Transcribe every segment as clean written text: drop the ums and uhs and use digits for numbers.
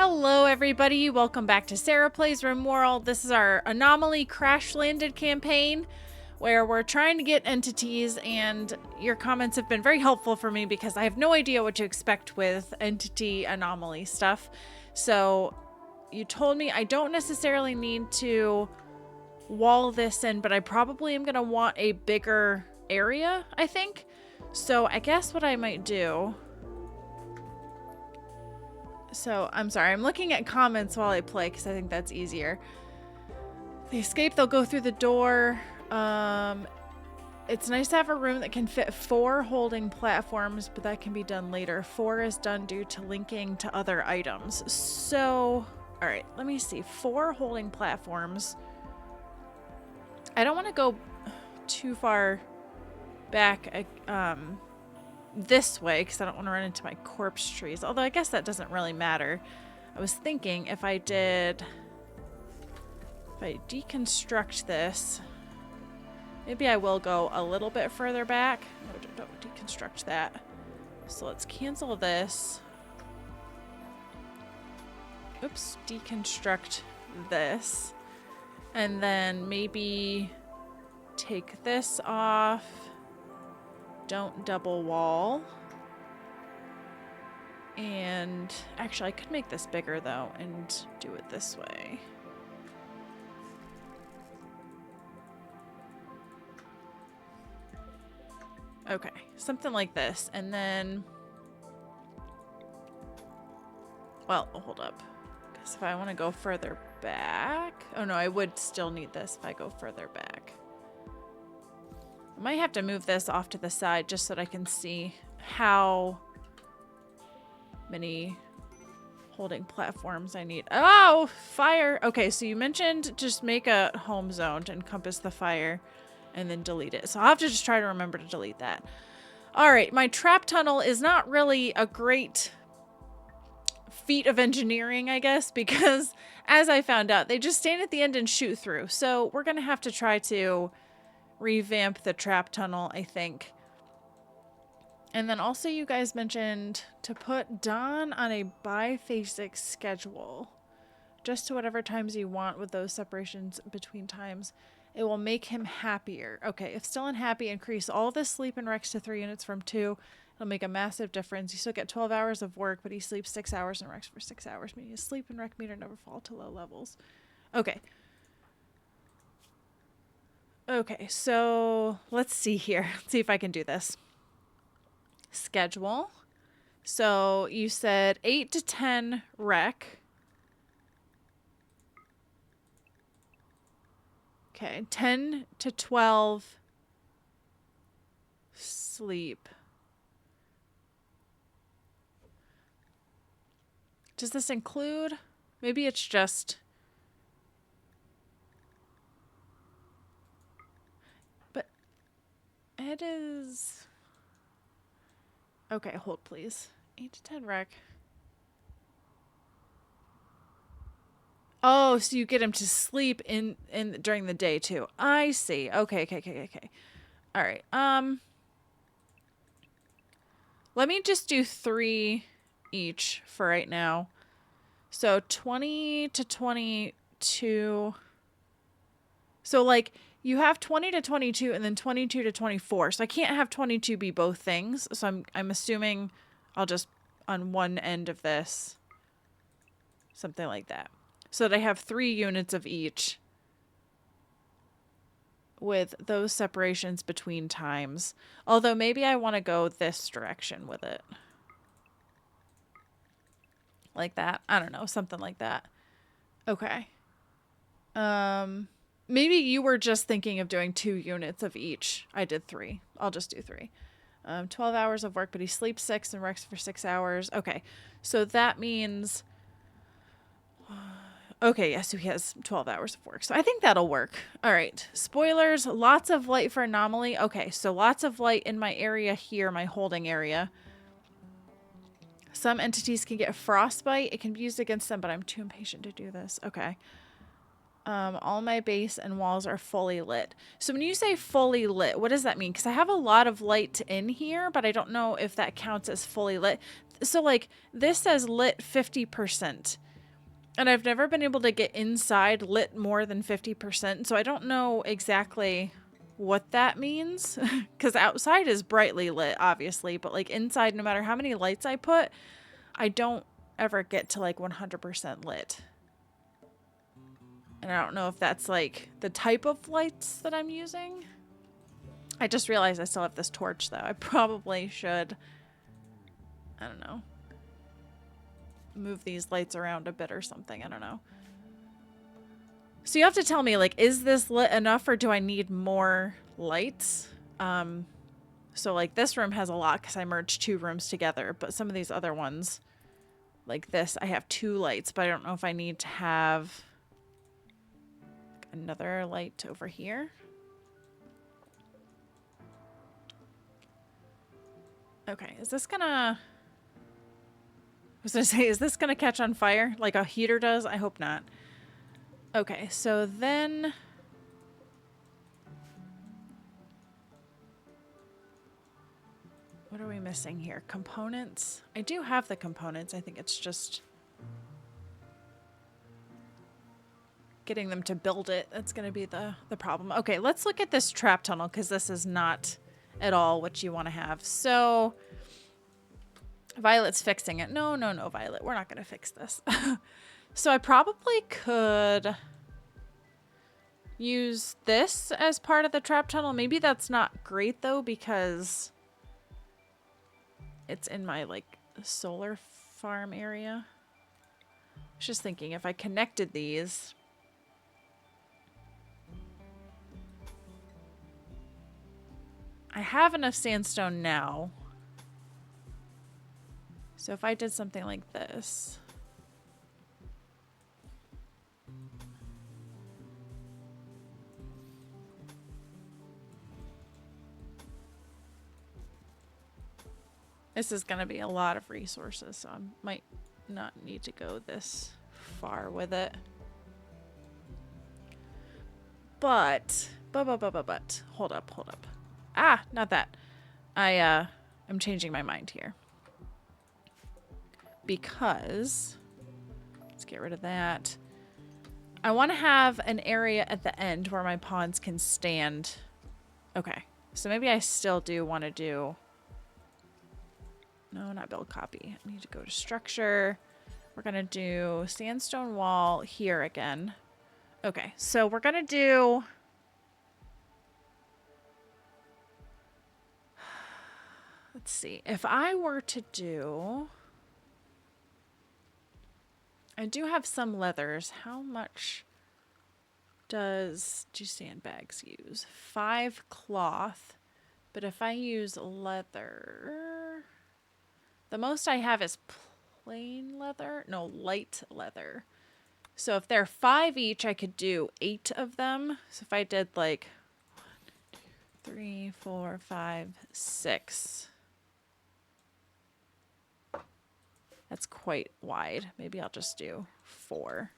Hello everybody, welcome back to Sarah Plays Rimworld. This is our Anomaly Crash Landed campaign where we're trying to get entities, and your comments have been very helpful for me because I have no idea what to expect with entity anomaly stuff. So you told me I don't necessarily need to wall this in, but I probably am going to want a bigger area, I think. So I guess what I might do... So, I'm sorry, I'm looking at comments while I play because I think that's easier. They escape, they'll go through the door. It's nice to have a room that can fit 4 holding platforms, but that can be done later. 4 is done due to linking to other items. So, alright, let me see. 4 holding platforms. I don't want to go too far back, this way because I don't want to run into my corpse trees, although I guess that doesn't really matter. I was thinking if I deconstruct this, maybe I will go a little bit further back. No, don't deconstruct that. So let's cancel this. Oops, deconstruct this, and then maybe take this off. Don't double wall. And actually I could make this bigger though and do it this way. Okay, something like this. And then, well, hold up. Because if I want to go further back, oh no, I would still need this if I go further back. I might have to move this off to the side just so that I can see how many holding platforms I need. Oh, fire. Okay, so you mentioned just make a home zone to encompass the fire and then delete it. So I'll have to just try to remember to delete that. All right, my trap tunnel is not really a great feat of engineering, I guess, because as I found out, they just stand at the end and shoot through. So we're going to have to try to revamp the trap tunnel, I think. And then also you guys mentioned to put Don on a biphasic schedule, just to whatever times you want with those separations between times. It will make him happier. Okay, if still unhappy, increase all the sleep and recs to 3 units from 2. It'll make a massive difference. You still get 12 hours of work, but he sleeps 6 hours and recs for 6 hours, meaning his sleep and rec meter never fall to low levels. Okay. Okay, so let's see here. Let's see if I can do this. Schedule. So you said 8 to 10 rec. Okay, 10 to 12 sleep. Does this include? Maybe it's just... It is... Okay, hold please. 8 to 10 rec. Oh, so you get him to sleep in during the day too. I see. Okay. All right. Let me just do 3 each for right now. So 20 to 22. So like you have 20 to 22 and then 22 to 24. So I can't have 22 be both things. So I'm assuming I'll just on one end of this, something like that. So that I have 3 units of each with those separations between times. Although maybe I want to go this direction with it. Like that. I don't know. Something like that. Okay. Maybe you were just thinking of doing 2 units of each. I did 3. I'll just do 3. 12 hours of work, but he sleeps 6 and recs for 6 hours. Okay. So that means... Okay, yeah, so he has 12 hours of work. So I think that'll work. All right. Spoilers. Lots of light for Anomaly. Okay, so lots of light in my area here, my holding area. Some entities can get frostbite. It can be used against them, but I'm too impatient to do this. Okay. All my base and walls are fully lit. So when you say fully lit, what does that mean? Because I have a lot of light in here, but I don't know if that counts as fully lit. So like this says lit 50%. And I've never been able to get inside lit more than 50%, so I don't know exactly what that means. Because outside is brightly lit, obviously, but like inside, no matter how many lights I put, I don't ever get to like 100% lit. And I don't know if that's like the type of lights that I'm using. I just realized I still have this torch though. I probably should, I don't know, move these lights around a bit or something. I don't know. So you have to tell me, like, is this lit enough or do I need more lights? So like this room has a lot because I merged 2 rooms together, but some of these other ones, like this, I have 2 lights, but I don't know if I need to have another light over here. Okay, is this gonna... I was gonna say, is this gonna catch on fire like a heater does? I hope not. Okay, so then... What are we missing here? Components? I do have the components. I think it's just getting them to build it. That's going to be the problem. Okay, let's look at this trap tunnel because this is not at all what you want to have. So Violet's fixing it. No, no, no, Violet. We're not going to fix this. So I probably could use this as part of the trap tunnel. Maybe that's not great though because it's in my like solar farm area. I was just thinking if I connected these. I have enough sandstone now. So if I did something like this. This is going to be a lot of resources, so I might not need to go this far with it. But, hold up. Ah, not that. I'm changing my mind here. Because, let's get rid of that. I want to have an area at the end where my pawns can stand. Okay, so maybe I still do want to do... No, not build copy. I need to go to structure. We're going to do sandstone wall here again. Okay, so we're going to do... Let's see. If I were to do... I do have some leathers. How much do sandbags use? 5 cloth. But if I use leather... The most I have is plain leather. No, light leather. So if they're 5 each, I could do 8 of them. So if I did like 1, 2, 3, 4, 5, 6. That's quite wide. Maybe I'll just do 4.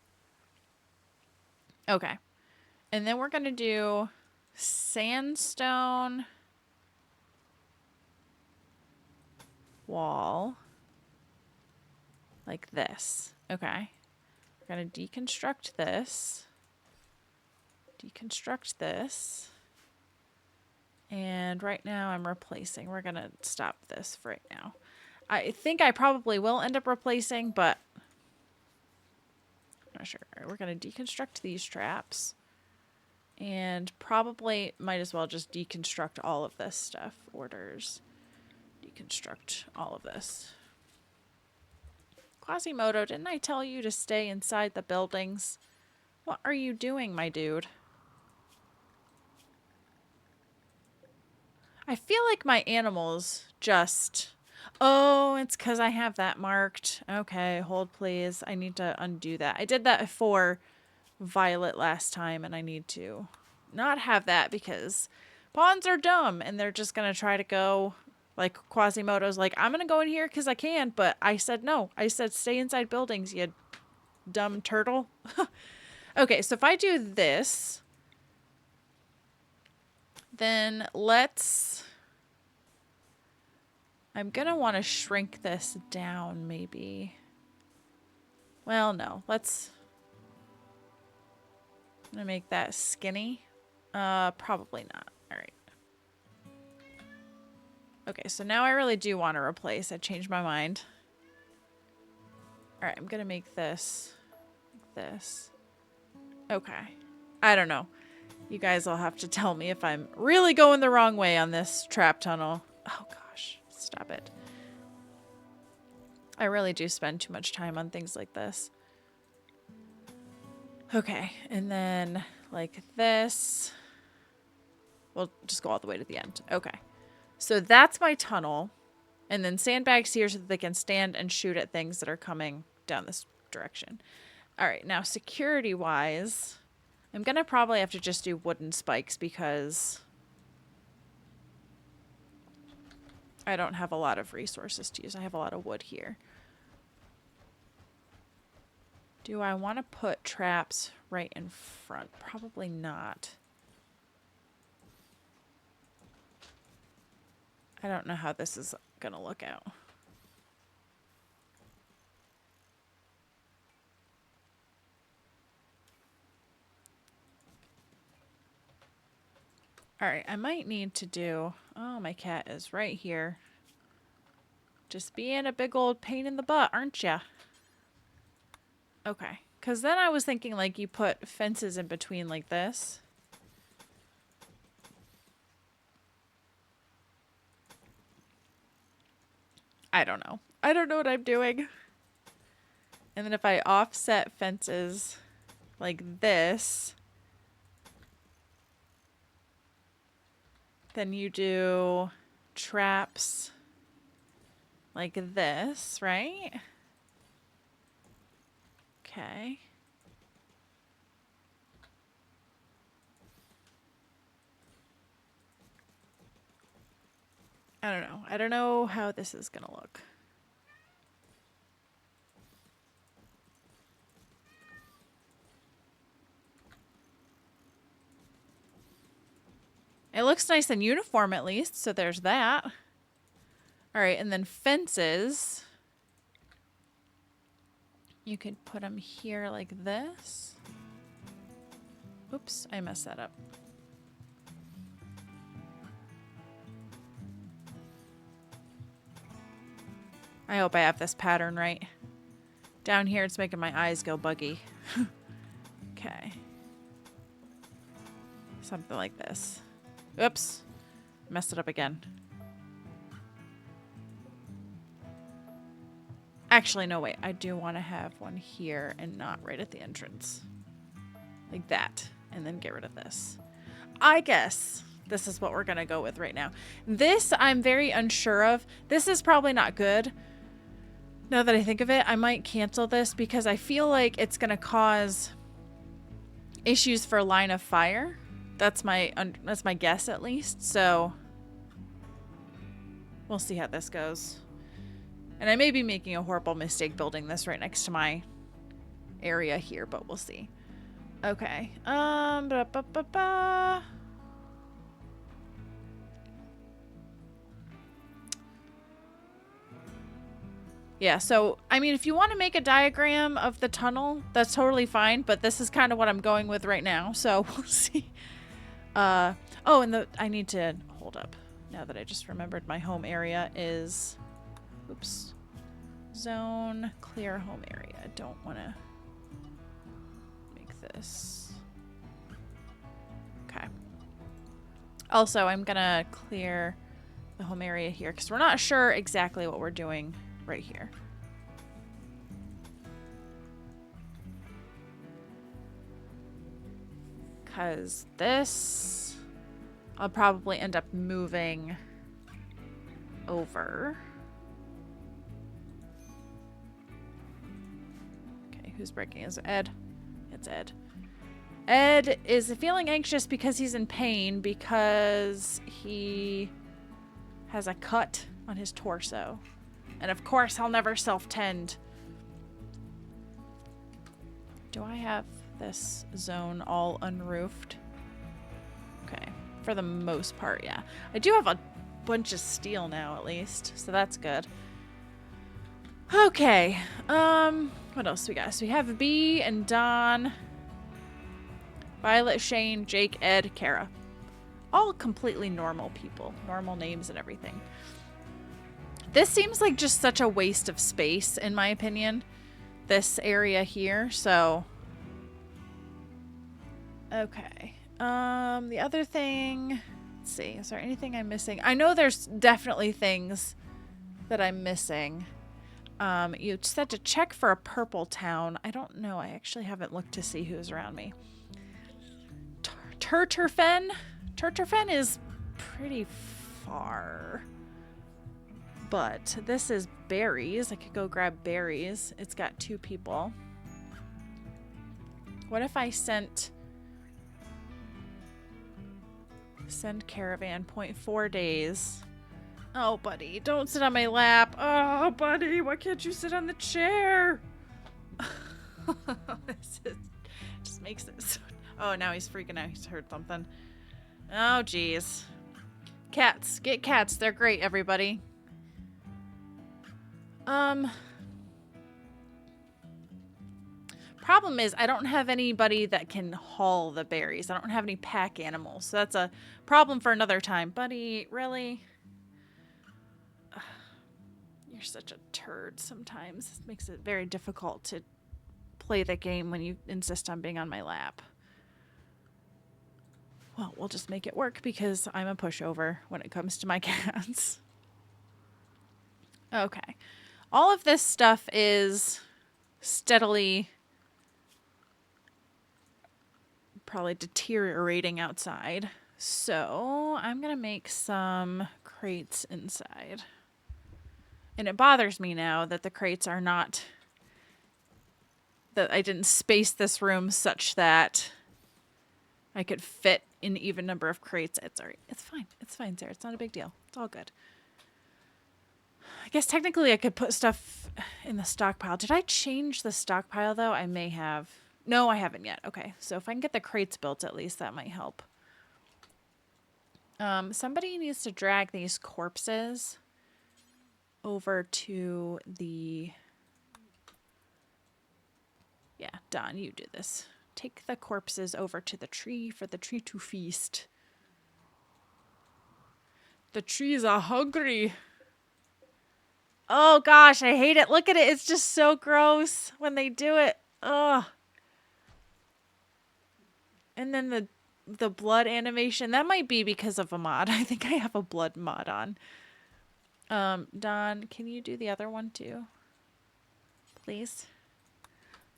Okay. And then we're going to do sandstone wall like this. Okay. We're going to deconstruct this. Deconstruct this. And right now I'm replacing. We're going to stop this for right now. I think I probably will end up replacing, but I'm not sure. We're going to deconstruct these traps. And probably might as well just deconstruct all of this stuff. Orders. Deconstruct all of this. Quasimodo, didn't I tell you to stay inside the buildings? What are you doing, my dude? I feel like my animals just... Oh, it's because I have that marked. Okay, hold please. I need to undo that. I did that for Violet last time, and I need to not have that because pawns are dumb, and they're just going to try to go... Like, Quasimodo's like, I'm going to go in here because I can, but I said no. I said stay inside buildings, you dumb turtle. Okay, so if I do this, then let's... I'm going to want to shrink this down, maybe. Well, no. Let's I'm gonna make that skinny. Probably not. All right. Okay, so now I really do want to replace. I changed my mind. All right, I'm gonna make this like this. Okay. I don't know. You guys will have to tell me if I'm really going the wrong way on this trap tunnel. Oh gosh, stop it. I really do spend too much time on things like this. Okay, and then like this. We'll just go all the way to the end. Okay. So that's my tunnel. And then sandbags here so that they can stand and shoot at things that are coming down this direction. All right, now security-wise, I'm going to probably have to just do wooden spikes because I don't have a lot of resources to use. I have a lot of wood here. Do I want to put traps right in front? Probably not. I don't know how this is going to look out. All right, I might need to do... Oh, my cat is right here. Just being a big old pain in the butt, aren't ya? Okay, because then I was thinking like you put fences in between like this. I don't know. I don't know what I'm doing. And then if I offset fences like this, then you do traps like this, right? Okay. I don't know. I don't know how this is gonna look. It looks nice and uniform at least, so there's that. All right, and then fences. You could put them here like this. Oops, I messed that up. I hope I have this pattern right. Down here, it's making my eyes go buggy. Okay. Something like this. Oops. Messed it up again. Actually, no, wait. I do want to have one here and not right at the entrance. Like that. And then get rid of this. I guess this is what we're going to go with right now. This, I'm very unsure of. This is probably not good. Now that I think of it, I might cancel this because I feel like it's going to cause issues for line of fire. That's my guess at least. So we'll see how this goes. And I may be making a horrible mistake building this right next to my area here, but we'll see. Okay. Yeah, so, I mean, if you want to make a diagram of the tunnel, that's totally fine, but this is kind of what I'm going with right now, so we'll see. Oh, and I need to, hold up, now that I just remembered my home area is, oops, zone, clear home area. I don't want to make this. Okay. Also, I'm going to clear the home area here, because we're not sure exactly what we're doing right here. Because this, I'll probably end up moving over. Okay, who's breaking? Is it Ed? It's Ed. Ed is feeling anxious because he's in pain because he has a cut on his torso. And of course, I'll never self-tend. Do I have this zone all unroofed? Okay. For the most part, yeah. I do have a bunch of steel now, at least. So that's good. Okay. What else we got? So we have B and Don. If Violet, Shane, Jake, Ed, Kara. All completely normal people. Normal names and everything. This seems like just such a waste of space, in my opinion. This area here, so... Okay. The other thing... Let's see. Is there anything I'm missing? I know there's definitely things that I'm missing. You said to check for a purple town. I don't know. I actually haven't looked to see who's around me. Turterfen? Turterfen is pretty far. But this is berries. I could go grab berries. It's got 2 people. What if I sent... Send caravan, 0.4 days. Oh, buddy, don't sit on my lap. Oh, buddy, why can't you sit on the chair? This just makes it so... Oh, now he's freaking out. He's heard something. Oh, geez. Cats. Get cats. They're great, everybody. Problem is, I don't have anybody that can haul the berries. I don't have any pack animals. So that's a problem for another time. Buddy, really? You're such a turd sometimes. It makes it very difficult to play the game when you insist on being on my lap. Well, we'll just make it work because I'm a pushover when it comes to my cats. Okay. All of this stuff is steadily probably deteriorating outside. So I'm going to make some crates inside. And it bothers me now that the crates are not... that I didn't space this room such that I could fit an even number of crates. It's all right. It's fine. It's fine, Sarah. It's not a big deal. It's all good. I guess technically I could put stuff in the stockpile. Did I change the stockpile, though? I may have. No, I haven't yet. Okay, so if I can get the crates built, at least that might help. Somebody needs to drag these corpses over to the... Yeah, Don, you do this. Take the corpses over to the tree for the tree to feast. The trees are hungry. Oh gosh, I hate it. Look at it. It's just so gross when they do it. Ugh. And then the blood animation. That might be because of a mod. I think I have a blood mod on. Don, can you do the other one too? Please?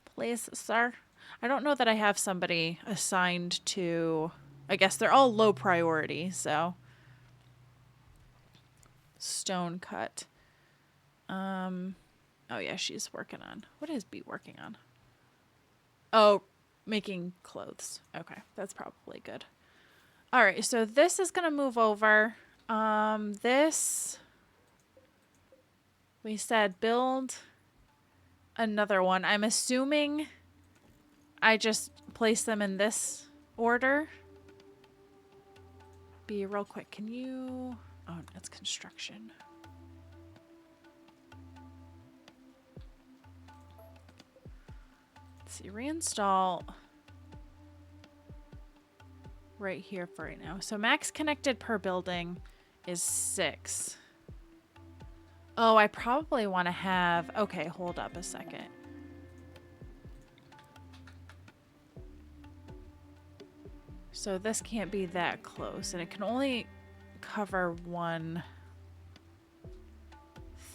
Please, sir? I don't know that I have somebody assigned to... I guess they're all low priority, so... Stone cut. Oh yeah, she's working on... What is B working on? Oh, making clothes. Okay, that's probably good. Alright, so this is gonna move over. This... We said build another one. I'm assuming I just place them in this order. Be real quick. Can you... Oh, that's construction. Let's see. Reinstall right here for right now. So max connected per building is 6. Oh, I probably want to have... Okay, hold up a second. So this can't be that close, and it can only cover one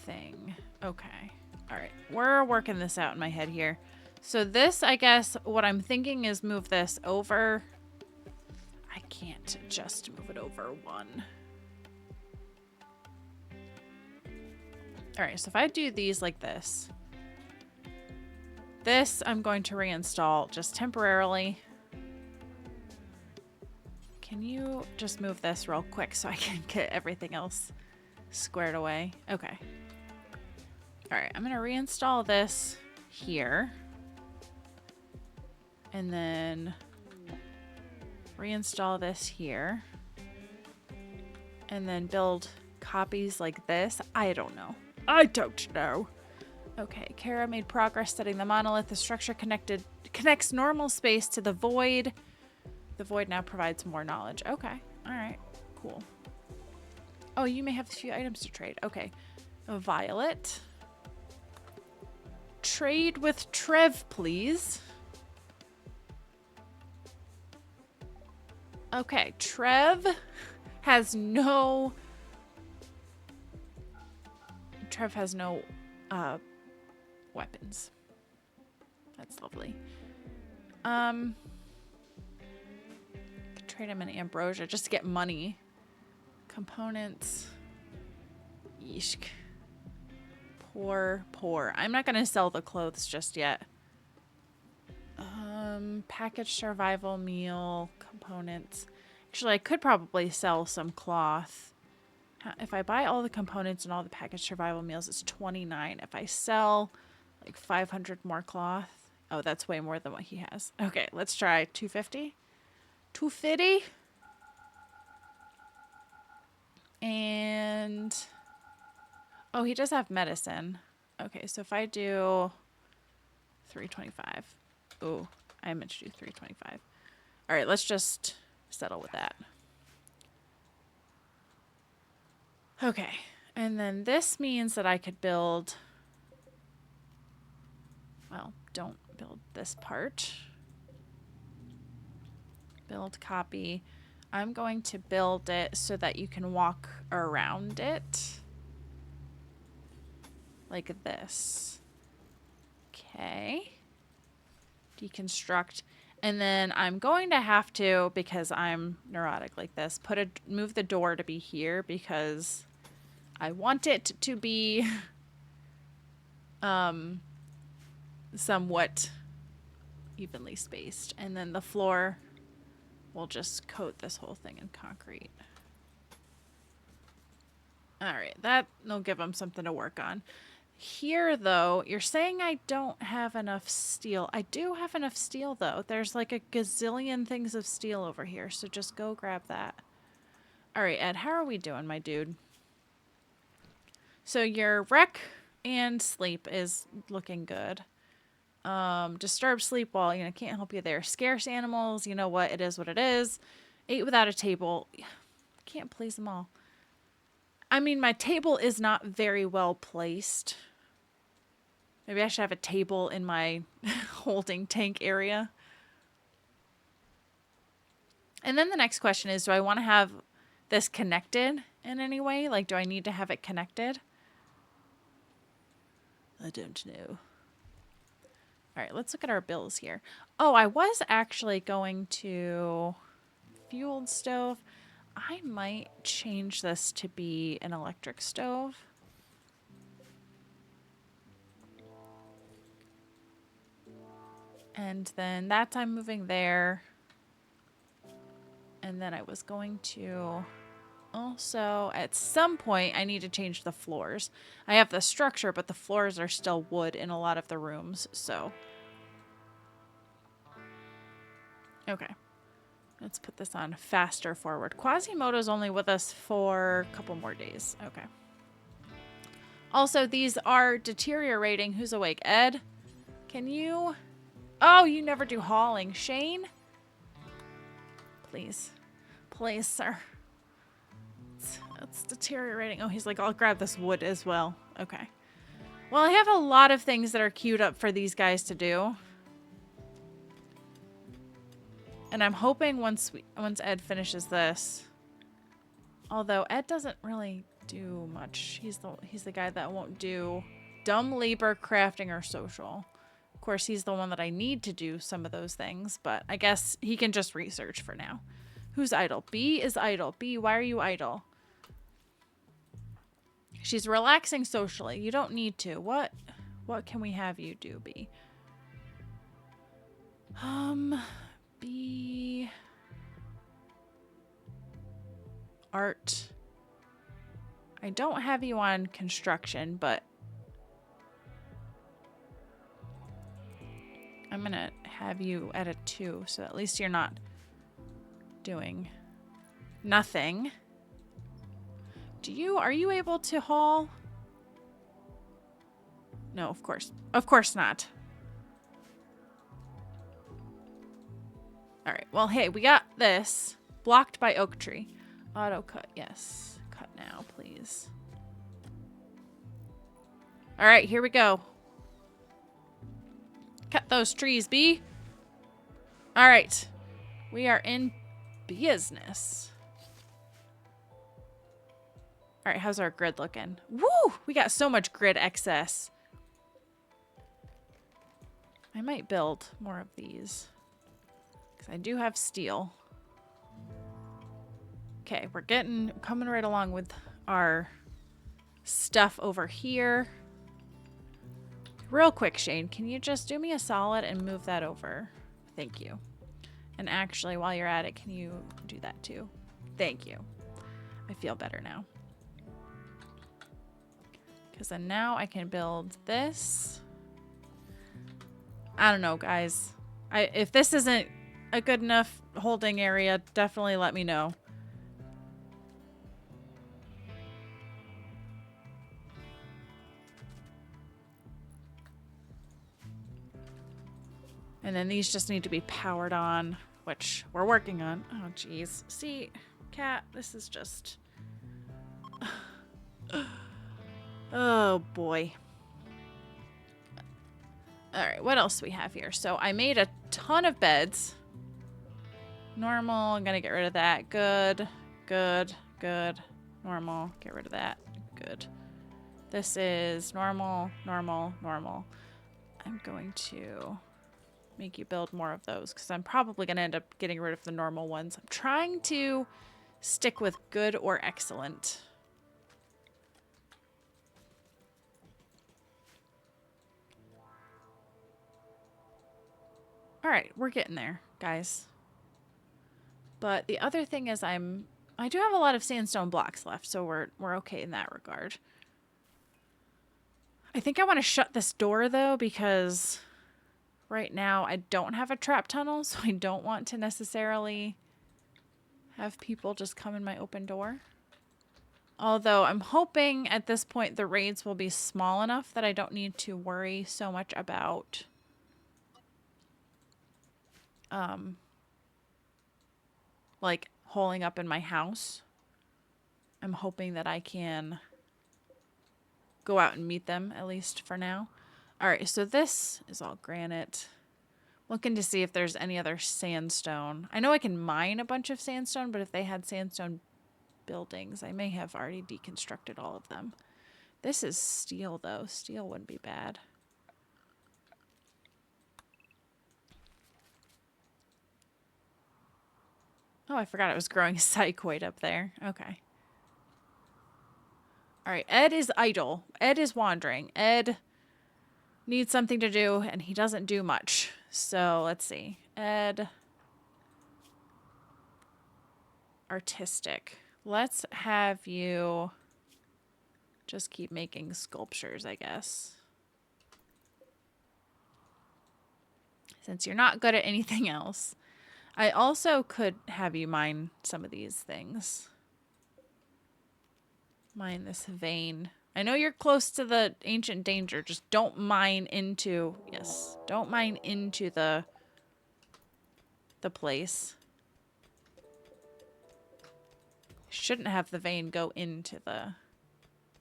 thing. Okay. All right. We're working this out in my head here. So this, I guess, what I'm thinking is move this over. I can't just move it over one. All right, so if I do these like this, this I'm going to reinstall just temporarily. Can you just move this real quick so I can get everything else squared away? Okay. All right, I'm going to reinstall this here. And then reinstall this here. And then build copies like this. I don't know. I don't know. Okay, Kara made progress setting the monolith. The structure connects normal space to the void. The void now provides more knowledge. Okay. All right. Cool. Oh, you may have a few items to trade. Okay. A violet. Trade with Trev, please. Okay. Trev has no... Trev has no weapons. That's lovely. Could trade him in ambrosia just to get money. Components. Yeesh. Poor. I'm not gonna sell the clothes just yet. Packaged survival meal components. Actually, I could probably sell some cloth. If I buy all the components and all the packaged survival meals, it's 29. If I sell like 500 more cloth, oh, that's way more than what he has. Okay, let's try 250. 250. And oh, he does have medicine. Okay, so if I do 325. Ooh, I meant to do 325. All right, let's just settle with that. Okay, and then this means that I could build, well, don't build this part. Build copy. I'm going to build it so that you can walk around it. Like this. Okay. Deconstruct. And then I'm going to have to, because I'm neurotic like this, move the door to be here because I want it to be somewhat evenly spaced. And then the floor, we'll just coat this whole thing in concrete. All right, that'll give them something to work on. Here, though, you're saying I don't have enough steel. I do have enough steel, though. There's like a gazillion things of steel over here, so just go grab that. All right, Ed, how are we doing, my dude? So your wreck and sleep is looking good. Disturb sleep, well, you know, can't help you there. Scarce animals, you know what? It is what it is. Ate without a table. Can't please them all. I mean, my table is not very well placed. Maybe I should have a table in my holding tank area. And then the next question is, do I want to have this connected in any way? Like, do I need to have it connected? I don't know. All right, let's look at our bills here. Oh, I was actually going to fueled stove. I might change this to be an electric stove. And then that I'm moving there. And then I was going to also, at some point, I need to change the floors. I have the structure, but the floors are still wood in a lot of the rooms, so. Okay. Let's put this on faster forward. Quasimodo's only with us for a couple more days. Okay. Also, these are deteriorating. Who's awake? Ed? Can you? Oh, you never do hauling. Shane? Please. Please, sir. It's deteriorating. Oh, he's like, I'll grab this wood as well. Okay. Well, I have a lot of things that are queued up for these guys to do. And I'm hoping once Ed finishes this, although Ed doesn't really do much. He's the guy that won't do dumb labor, crafting, or social. Of course, he's the one that I need to do some of those things, but I guess he can just research for now. Who's idle? B is idle. B, why are you idle? She's relaxing socially. You don't need to. What can we have you do, B? B. Art. I don't have you on construction, but I'm gonna have you at a 2, so at least you're not doing nothing. Are you able to haul? No, of course not. All right. Well, hey, we got this. Blocked by oak tree. Auto cut. Yes. Cut now, please. All right, here we go. Cut those trees, B. All right. We are in business. All right, how's our grid looking? Woo! We got so much grid excess. I might build more of these. Because I do have steel. Okay, we're coming right along with our stuff over here. Real quick, Shane, can you just do me a solid and move that over? Thank you. And actually, while you're at it, can you do that too? Thank you. I feel better now. Because then now I can build this. I don't know, guys. If this isn't a good enough holding area, definitely let me know. And then these just need to be powered on, which we're working on. Oh, geez. See, cat, this is just... Oh, boy. All right, what else do we have here? So I made a ton of beds. Normal, I'm going to get rid of that. Good, good, good. Normal, get rid of that. Good. This is normal, normal, normal. I'm going to... make you build more of those because I'm probably going to end up getting rid of the normal ones. I'm trying to stick with good or excellent. All right, we're getting there, guys. But the other thing is I do have a lot of sandstone blocks left, so we're okay in that regard. I think I want to shut this door though because right now, I don't have a trap tunnel, so I don't want to necessarily have people just come in my open door. Although I'm hoping at this point the raids will be small enough that I don't need to worry so much about like holing up in my house. I'm hoping that I can go out and meet them, at least for now. All right, so this is all granite. Looking to see if there's any other sandstone. I know I can mine a bunch of sandstone, but if they had sandstone buildings, I may have already deconstructed all of them. This is steel, though. Steel wouldn't be bad. Oh, I forgot it was growing psychoid up there. Okay. All right, Ed is idle. Ed is wandering. Ed needs something to do, and he doesn't do much. So, let's see. Ed. Artistic. Let's have you just keep making sculptures, I guess. Since you're not good at anything else. I also could have you mine some of these things. Mine this vein. I know you're close to the ancient danger. Just don't mine into... Yes. Don't mine into the place. Shouldn't have the vein go into the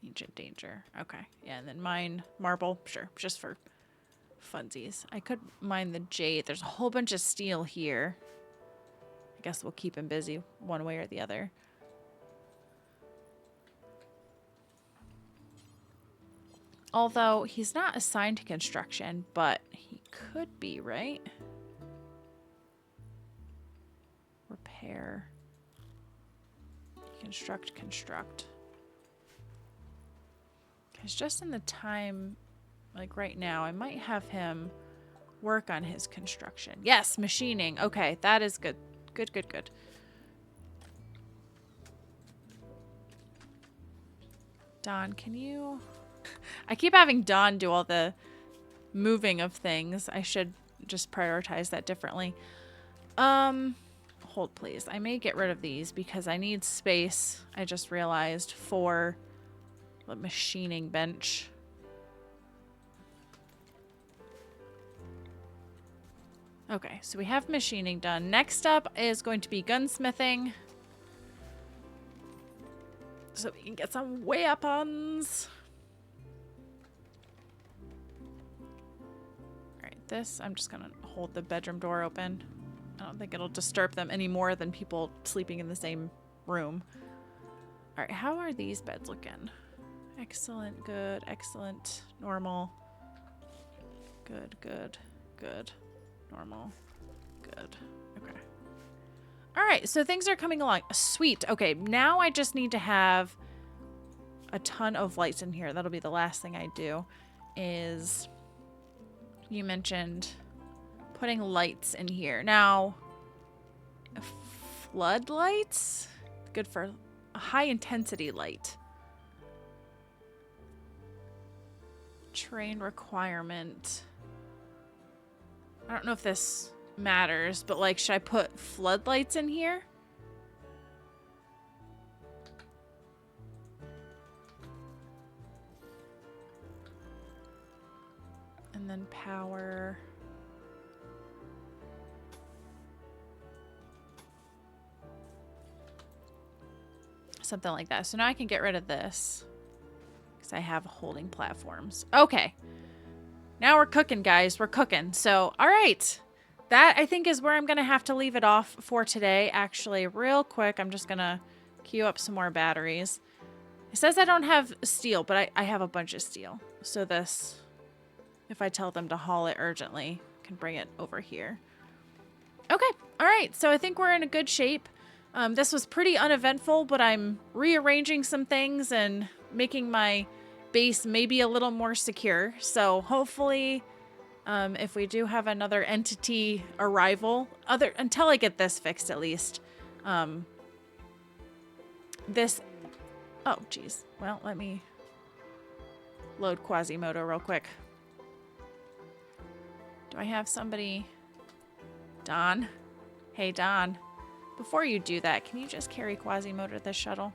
ancient danger. Okay. Yeah, and then mine marble. Sure. Just for funsies. I could mine the jade. There's a whole bunch of steel here. I guess we'll keep him busy one way or the other. Although he's not assigned to construction, but he could be, right? Repair. Construct, construct. Because just in the time, like right now, I might have him work on his construction. Yes, machining. Okay, that is good. Good, good, good. Don, can you... I keep having Don do all the moving of things. I should just prioritize that differently. Hold please. I may get rid of these because I need space, I just realized, for the machining bench. Okay, so we have machining done. Next up is going to be gunsmithing. So we can get some weapons. Alright, this, I'm just gonna hold the bedroom door open. I don't think it'll disturb them any more than people sleeping in the same room. Alright, how are these beds looking? Excellent, good, excellent, normal. Good, good, good, normal, good. Okay. Alright, so things are coming along. Sweet. Okay, now I just need to have a ton of lights in here. That'll be the last thing I do. Is you mentioned putting lights in here. Now, floodlights? Good for a high intensity light. Train requirement. I don't know if this matters, but like, should I put floodlights in here? And then power. Something like that. So now I can get rid of this because I have holding platforms. Okay. Now we're cooking, guys. We're cooking. So, all right. That, I think, is where I'm going to have to leave it off for today. Actually, real quick, I'm just going to queue up some more batteries. It says I don't have steel, but I have a bunch of steel. So this, if I tell them to haul it urgently, can bring it over here. Okay. All right. So I think we're in a good shape. This was pretty uneventful, but I'm rearranging some things and making my base maybe a little more secure. So hopefully, if we do have another entity arrival, until I get this fixed at least, this, oh geez. Well, let me load Quasimodo real quick. Do I have somebody? Don? Hey, Don. Before you do that, can you just carry Quasimodo to this shuttle?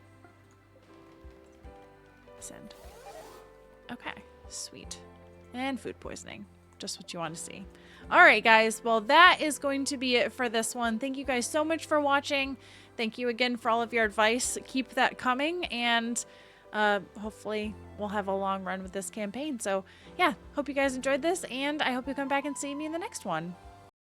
Send. Okay, sweet. And food poisoning. Just what you want to see. All right, guys. Well, that is going to be it for this one. Thank you guys so much for watching. Thank you again for all of your advice. Keep that coming, and hopefully we'll have a long run with this campaign. So, yeah, hope you guys enjoyed this, and I hope you come back and see me in the next one.